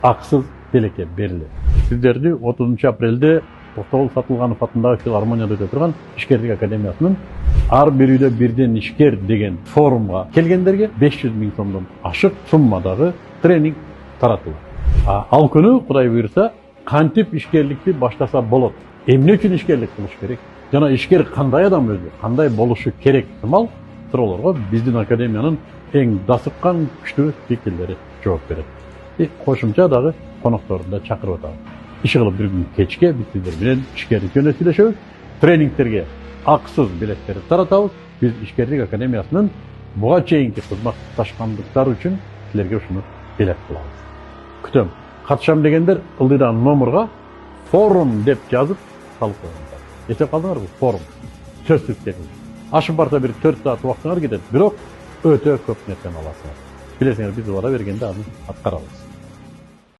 акысыз белекке берилет. Сиздерди 30 апрелде Токтогул Сатылганов атындагы филармонияда өтө турган Ишкерлик академиясынын ар бир үйдө бирден ишкер деген форумга келгендерге 500 000 сомдон ашык суммадагы тренинг таратылды. Ал күнү Кудай буйрса кантип ишкерликти баштаса болот, эмне үчүн ишкерлик кылыш керек, жана ишкер кандай адам өзү, кандай болушу керек сымал суроолорго биздин академиянын эң дасыккан күчтүү спикерлери жооп берет. Кошумча дагы конокторду да чакырып атабыз. Иши кылып бир күн кечке биз сиздер менен ишкерлик жөнүндө сүйлөшөбүз. Тренингтерге акысыз билеттерди таратабыз. Биз Ишкерлик академиясынын буга чейинки кызматташкандыктары үчүн силерге ушуну белек кылабыз. Күтөм. Катышам дегендер ылдыйдан номурга форум деп жазып салып коюңуздар. Эсеп калдыңарбы? Форум. Сөзсүз тегин. Ашып барса бир 4 саат убактыңар кетет, бирок өтө көп нерсени аласыңар. Билесиңер, биз убада бергенде аны аткарабыз.